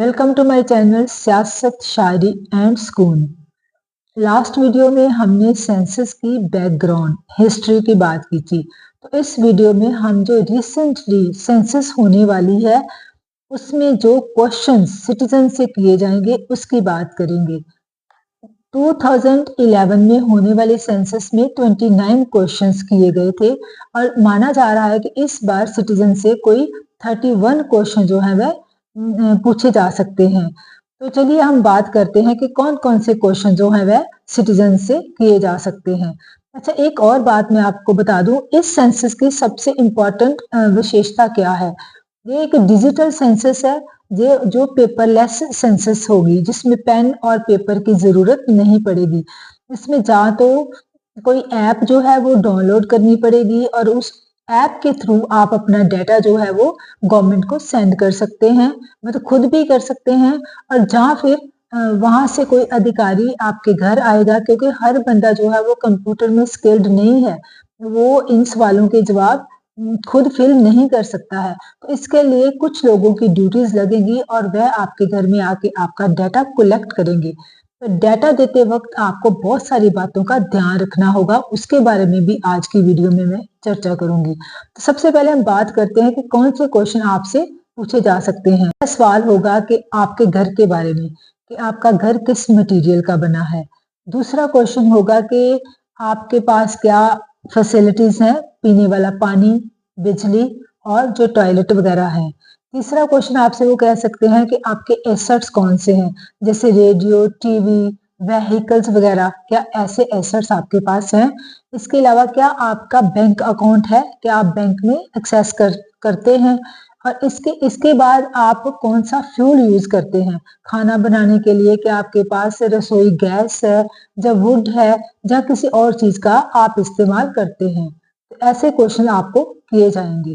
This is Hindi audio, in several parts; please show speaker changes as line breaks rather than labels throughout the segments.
वेलकम टू माय चैनल सियासत शायरी एंड सुकून। लास्ट वीडियो में हमने सेंसस की बैकग्राउंड हिस्ट्री की बात की थी। तो इस वीडियो में हम जो रिसेंटली सेंसस होने वाली है उसमें जो क्वेश्चंस सिटीजन से किए जाएंगे उसकी बात करेंगे। 2011 में होने वाले सेंसस में 29 क्वेश्चंस किए गए थे और माना जा रहा है कि इस बार सिटीजन से कोई 31 क्वेश्चन जो है वह पूछे जा सकते हैं। तो चलिए हम बात करते हैं कि कौन कौन से क्वेश्चन जो है वह सिटीजन से किए जा सकते हैं। अच्छा, एक और बात मैं आपको बता दूं, इस सेंसस की सबसे इम्पोर्टेंट विशेषता क्या है। ये एक डिजिटल सेंसस है, ये जो पेपरलेस सेंसस होगी, जिसमें पेन और पेपर की जरूरत नहीं पड़ेगी। इसमें जहाँ तो कोई ऐप जो है वो डाउनलोड करनी पड़ेगी और उस ऐप के थ्रू आप अपना डाटा जो है वो गवर्नमेंट को सेंड कर सकते हैं, मतलब खुद भी कर सकते हैं। और जहाँ फिर वहां से कोई अधिकारी आपके घर आएगा, क्योंकि हर बंदा जो है वो कंप्यूटर में स्किल्ड नहीं है, वो इन सवालों के जवाब खुद फिल नहीं कर सकता है। तो इसके लिए कुछ लोगों की ड्यूटीज लगेंगी और वह आपके घर में आके आपका डाटा कलेक्ट करेंगे। तो डाटा देते वक्त आपको बहुत सारी बातों का ध्यान रखना होगा, उसके बारे में भी आज की वीडियो में मैं चर्चा करूंगी। तो सबसे पहले हम बात करते हैं कि कौन से क्वेश्चन आपसे पूछे जा सकते हैं। सवाल होगा कि आपके घर के बारे में, कि आपका घर किस मटेरियल का बना है। दूसरा क्वेश्चन होगा कि आपके पास क्या फैसिलिटीज हैं, पीने वाला पानी, बिजली और जो टॉयलेट वगैरह है। तीसरा क्वेश्चन आपसे वो कह सकते हैं कि आपके एसेट्स कौन से हैं, जैसे रेडियो, टीवी, व्हीकल्स वगैरह, क्या ऐसे एसेट्स आपके पास हैं। इसके अलावा क्या आपका बैंक अकाउंट है, क्या आप बैंक में एक्सेस करते हैं। और इसके इसके बाद आप कौन सा फ्यूल यूज करते हैं खाना बनाने के लिए, क्या आपके पास रसोई गैस है, या वुड है, या किसी और चीज का आप इस्तेमाल करते हैं। तो ऐसे क्वेश्चन आपको किए जाएंगे।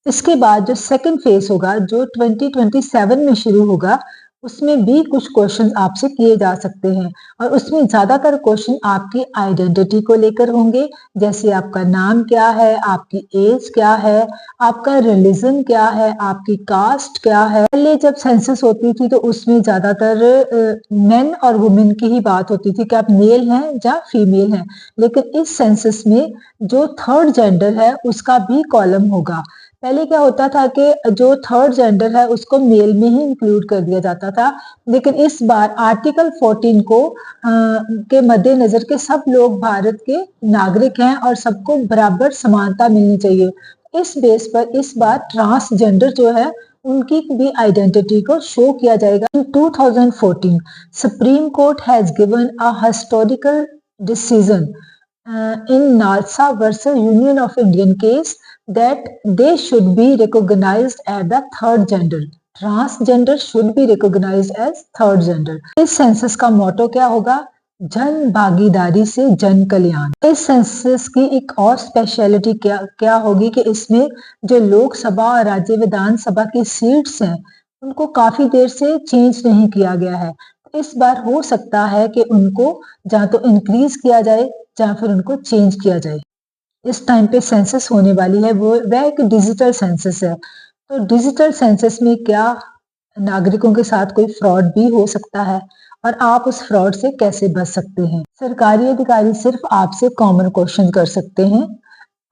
इसके बाद जो सेकंड फेज होगा, जो 2027 में शुरू होगा, उसमें भी कुछ क्वेश्चन आपसे किए जा सकते हैं और उसमें ज्यादातर क्वेश्चन आपकी आइडेंटिटी को लेकर होंगे, जैसे आपका नाम क्या है, आपकी एज क्या है, आपका रिलीजन क्या है, आपकी कास्ट क्या है। पहले जब सेंसस होती थी तो उसमें ज्यादातर मेन और वुमेन की ही बात होती थी कि आप मेल हैं या फीमेल हैं, लेकिन इस सेंसस में जो थर्ड जेंडर है उसका भी कॉलम होगा। पहले क्या होता था कि जो थर्ड जेंडर है उसको मेल में ही इंक्लूड कर दिया जाता था, लेकिन इस बार आर्टिकल 14 को के मद्देनजर के सब लोग भारत के नागरिक हैं और सबको बराबर समानता मिलनी चाहिए। इस बेस पर इस बार ट्रांसजेंडर जो है उनकी भी आइडेंटिटी को शो किया जाएगा। इन 2014 supreme court has given a historical decision in NALSA versus Union of Indian case that they should be recognized as the third gender. Transgender should be recognized as third gender. इस सेंसस का मोटो क्या होगा? जन भागीदारी से जन कल्याण। इस सेंसस की एक और स्पेशलिटी क्या होगी कि इसमें जो लोकसभा और राज्य विधानसभा की सीट्स हैं उनको काफी देर से चेंज नहीं किया गया है। इस बार हो सकता है कि उनको जहाँ तो इंक्रीज किया जाए या फिर उनको चेंज किया जाए। इस टाइम पे सेंसस होने वाली है वो वह एक डिजिटल सेंसस है। तो डिजिटल सेंसस में क्या नागरिकों के साथ कोई फ्रॉड भी हो सकता है और आप उस फ्रॉड से कैसे बच सकते हैं। सरकारी अधिकारी सिर्फ आपसे कॉमन क्वेश्चन कर सकते हैं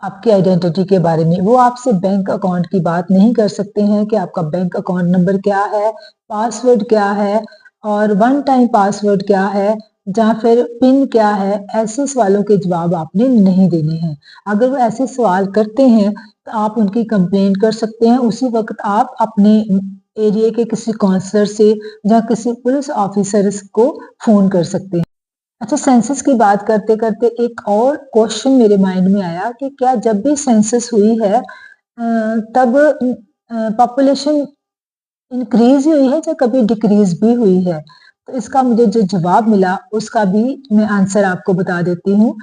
आपकी आइडेंटिटी के बारे में। वो आपसे बैंक अकाउंट की बात नहीं कर सकते हैं कि आपका बैंक अकाउंट नंबर क्या है, पासवर्ड क्या है और वन टाइम पासवर्ड क्या है, या फिर पिन क्या है। ऐसे सवालों के जवाब आपने नहीं देने हैं। अगर वो ऐसे सवाल करते हैं तो आप उनकी कंप्लेंट कर सकते हैं। उसी वक्त आप अपने एरिया के किसी काउंसलर से या किसी पुलिस ऑफिसर को फोन कर सकते हैं। अच्छा, सेंसस की बात करते करते एक और क्वेश्चन मेरे माइंड में आया कि क्या जब भी सेंसस हुई है तब पॉपुलेशन इंक्रीज हुई है या कभी डिक्रीज भी हुई है। तो इसका मुझे जो जवाब मिला उसका भी मैं आंसर आपको बता देती हूँ।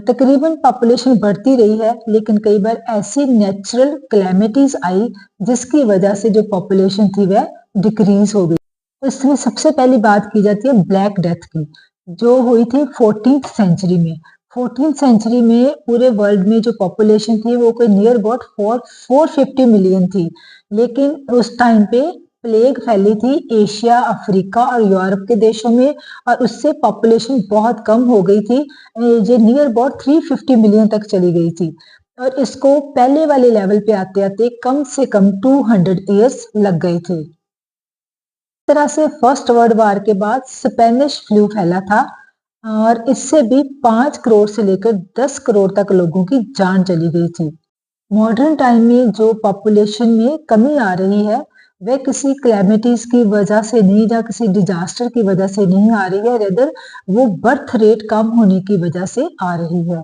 तकरीबन पॉपुलेशन बढ़ती रही है, लेकिन कई बार ऐसी नेचुरल क्लैमिटीज आई जिसकी वजह से जो पॉपुलेशन थी वह डिक्रीज हो गई। तो इसमें सबसे पहली बात की जाती है ब्लैक डेथ की, जो हुई थी 14th सेंचुरी में। 14th सेंचुरी में पूरे वर्ल्ड में जो पॉपुलेशन थी वो कोई नियर अबाउट 450 मिलियन थी, लेकिन उस टाइम पे प्लेग फैली थी एशिया, अफ्रीका और यूरोप के देशों में और उससे पॉपुलेशन बहुत कम हो गई थी। ये नियर अबाउट 350 मिलियन तक चली गई थी और इसको पहले वाले लेवल पे आते-आते कम से कम 200 इयर्स लग गए थे। इस तरह से फर्स्ट वर्ल्ड वार के बाद स्पेनिश फ्लू फैला था और इससे भी 5 करोड़ से लेकर 10 करोड़ तक लोगों की जान चली गई थी। मॉडर्न टाइम में जो पॉपुलेशन में कमी आ रही है वह किसी क्लैमिटीज की वजह से नहीं या किसी डिजास्टर की वजह से नहीं आ रही है, रेदर वो बर्थ रेट कम होने की वजह से आ रही है।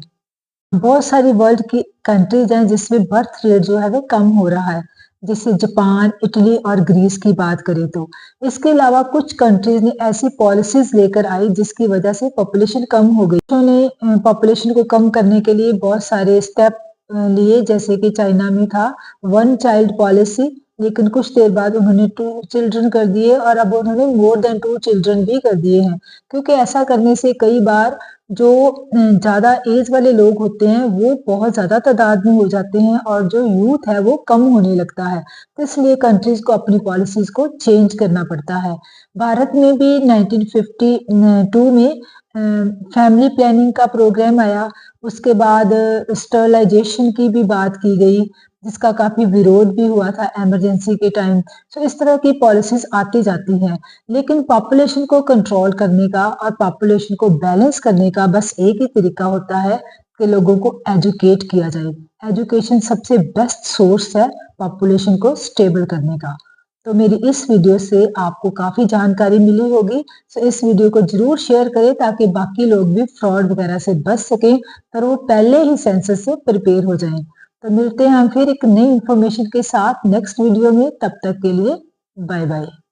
बहुत सारी वर्ल्ड की कंट्रीज हैं जिसमें बर्थ रेट जो है वो कम हो रहा है, जैसे जापान, इटली और ग्रीस की बात करें तो। इसके अलावा कुछ कंट्रीज ने ऐसी पॉलिसीज लेकर आई जिसकी वजह से पॉपुलेशन कम हो गई। उन्होंने पॉपुलेशन को कम करने के लिए बहुत सारे स्टेप लिए, जैसे कि चाइना में था वन चाइल्ड पॉलिसी, लेकिन कुछ देर बाद उन्होंने 2 चिल्ड्रन कर दिए और अब उन्होंने मोर देन 2 चिल्ड्रन भी कर दिए हैं, क्योंकि ऐसा करने से कई बार जो ज़्यादा एज वाले लोग होते हैं वो बहुत ज़्यादा तादाद में हो जाते हैं और जो यूथ है वो कम होने लगता है। तो इसलिए कंट्रीज़ को अपनी पॉलिसीज़ को चेंज करना पड़ता है। भारत में भी 1952 में फैमिली प्लानिंग का प्रोग्राम आया, उसके बाद स्टरलाइजेशन की भी बात की गई, जिसका काफ़ी विरोध भी हुआ था इमरजेंसी के टाइम। तो इस तरह की पॉलिसीज़ आती जाती हैं। लेकिन पॉपुलेशन को कंट्रोल करने का और पॉपुलेशन को बैलेंस करने का बस एक ही तरीका होता है कि लोगों को एजुकेट किया जाए। एजुकेशन सबसे बेस्ट सोर्स है पॉपुलेशन को स्टेबल करने का। तो मेरी इस वीडियो से आपको काफ़ी जानकारी मिली होगी। तो इस वीडियो को ज़रूर शेयर करें ताकि बाकी लोग भी फ्रॉड वगैरह से बच सकें और वो पहले ही सेंसस से प्रिपेयर हो जाएं। तो मिलते हैं हम फिर एक नई इंफॉर्मेशन के साथ नेक्स्ट वीडियो में। तब तक के लिए बाय बाय।